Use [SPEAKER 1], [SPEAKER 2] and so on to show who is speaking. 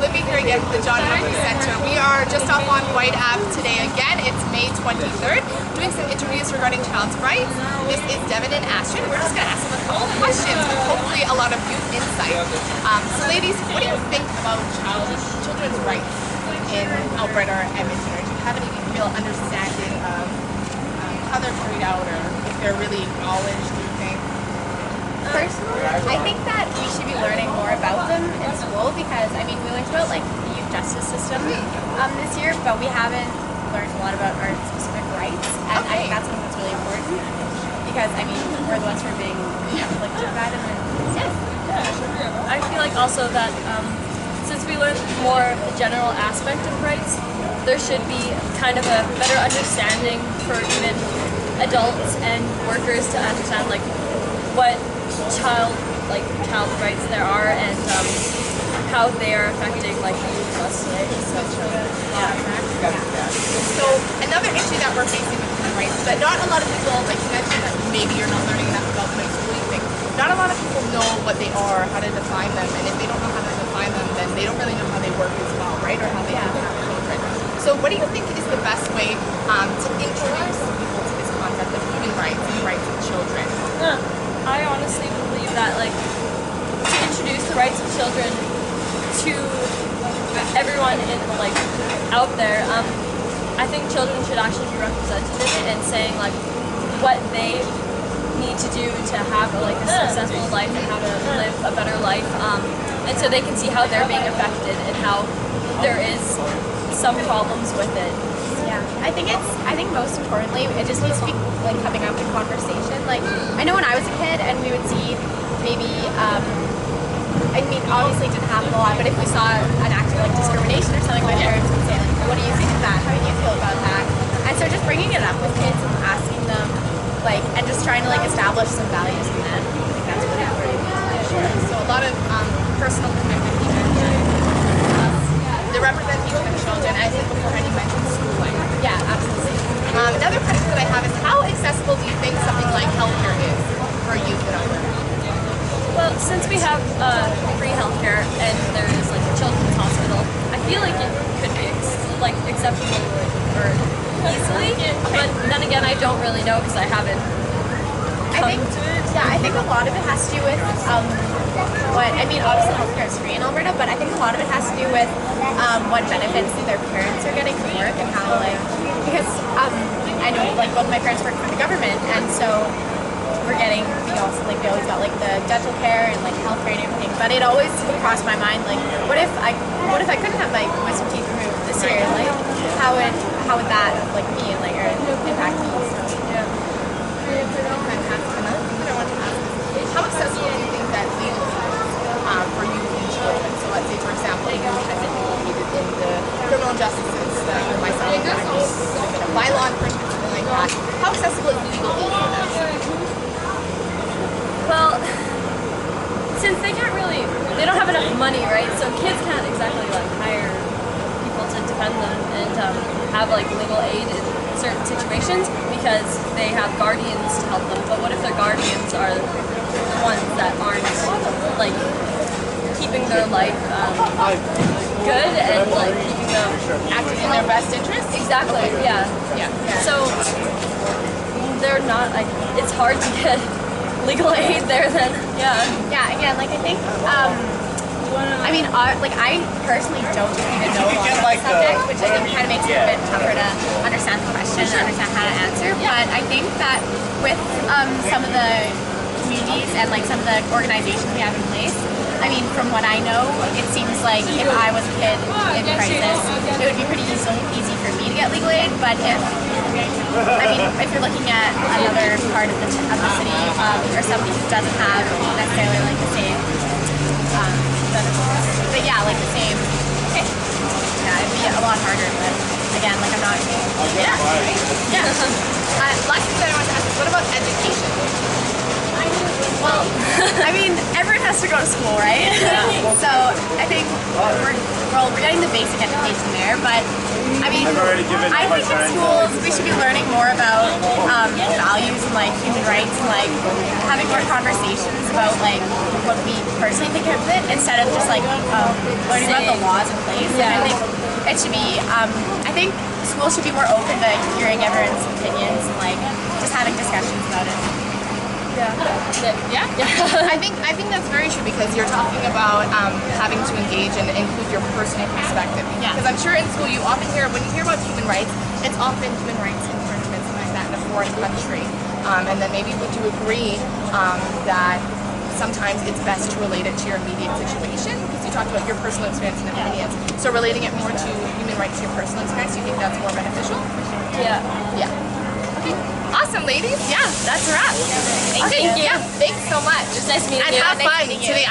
[SPEAKER 1] Libby here again with the John Humphrey Center. We are just off on Whyte Ave today again. It's May 23rd, doing some interviews regarding child's rights. This is Devin and Ashton. We're just going to ask them a couple of questions with hopefully a lot of youth insight. So ladies, what do you think about children's rights in Alberta or Edmonton? Or do you have any real understanding of how they're carried out, or if they're really acknowledged, do you think?
[SPEAKER 2] Personally, I think that we should be learning more about them in school because, I mean, we learned about like the youth justice system this year, but we haven't learned a lot about our specific rights, and I think that's something that's really important because, I mean, we're the ones who are being afflicted by them, and
[SPEAKER 3] I feel like also that since we learned more of the general aspect of rights, there should be kind of a better understanding for even adults and workers to understand like what child rights there are and how they are affecting like the youth today.
[SPEAKER 1] So another issue that we're facing with human rights is that not a lot of people, like you mentioned, that maybe you're not learning enough about them in school, you think not a lot of people know what they are, how to define them, and if they don't know how to define them, then they don't really know how they work as well, right? Or how they impact children. So what do you think is the best way to introduce people to this concept of human rights and rights of children?
[SPEAKER 3] I honestly believe that like to introduce the rights of children to everyone in like out there, I think children should actually be represented in it and saying like what they need to do to have a successful life and how to live a better life, and so they can see how they're being affected and how there is some problems with it.
[SPEAKER 2] Yeah, I think most importantly, it just needs to be like coming up in conversation. Like, I know when I was a kid and we would see maybe, I mean, obviously it didn't happen a lot, but if we saw an act of like discrimination or something, my parents would say like, what do you think of that? How do you feel about that? And so just bringing it up with kids and asking them, like, and just trying to like establish some values in them. I think that's really important.
[SPEAKER 1] Sure. So a lot of personal commitment even. The representation of children, as I said before, and you mentioned schooling.
[SPEAKER 2] Yeah, absolutely.
[SPEAKER 1] Another question that I have is, how accessible do you think something like healthcare is for youth in Alberta?
[SPEAKER 3] Well, since we have free healthcare and there is like a children's hospital, I feel like it could be acceptable or easily. But then again, I don't really know because I haven't come to it.
[SPEAKER 2] Yeah, I think a lot of it has to do with I mean, obviously healthcare is free in Alberta, but I think a lot of it has to do with what benefits their parents are getting from work and how because I know like both my parents work for the government, and so we always got like the dental care and like healthcare and everything. But it always crossed my mind like, what if I couldn't have my wisdom teeth removed this year? Like, how would that like be and like or impact me? So yeah.
[SPEAKER 1] Fantastic. Another thing that I wanted to ask is, how accessible do you think that legal is for youth and children? So let's say, for example, a youth has been implicated in the criminal justice system, myself, a bylaw infringement, something like that. How accessible is legal aid for them?
[SPEAKER 3] Well, since they don't have enough money, right? So kids can't exactly like hire people to defend them and have like legal aid in certain situations because they have guardians to help them. But what if their guardians are the ones that aren't like keeping their life good and like keeping them
[SPEAKER 1] Acting in their best interest?
[SPEAKER 3] Exactly. Yeah. So they're not like it's hard to get legal aid there then.
[SPEAKER 2] Again, like I think I mean, like I personally don't even know a lot about the subject, which I think kind of makes it a bit tougher to understand the question and understand how to answer. But I think that with some of the communities and like some of the organizations we have in place, I mean, from what I know, it seems like if I was a kid in crisis, it would be pretty easy for me to get legal aid. But if you're looking at another part of the city or somebody who doesn't have necessarily like the same benefits, but yeah, like the same. Okay. Yeah, it'd be a lot harder. But again, like I'm not.
[SPEAKER 1] Yeah. Last thing that I want to ask is, what about education?
[SPEAKER 2] Well, I mean, everyone has to go to school, right? So I think we're well, we're getting the basic education there, but I mean, I think in schools we should be learning more about values and like human rights and like having more conversations about like what we personally think of it instead of just like learning about the laws in place.
[SPEAKER 3] Yeah.
[SPEAKER 2] And I think it should be, I think schools should be more open to hearing everyone's opinions and like just having discussions about it.
[SPEAKER 1] Yeah. I think that's very true because you're talking about having to engage and include your personal perspective.
[SPEAKER 2] Yeah.
[SPEAKER 1] Because I'm sure in school you often hear, when you hear about human rights, it's often human rights infringements and like that in a foreign country. And then maybe would you agree that sometimes it's best to relate it to your immediate situation? Because you talked about your personal experience and opinions. So relating it more to human rights to your personal experience, do you think that's more beneficial?
[SPEAKER 3] Yeah.
[SPEAKER 1] Yeah. Okay. Awesome, ladies. Yeah, that's a wrap.
[SPEAKER 2] Thank you.
[SPEAKER 1] Yeah, thanks so much.
[SPEAKER 3] It's nice meeting
[SPEAKER 1] and
[SPEAKER 3] you.
[SPEAKER 1] have
[SPEAKER 2] Nice
[SPEAKER 1] fun
[SPEAKER 2] meeting you.
[SPEAKER 1] today.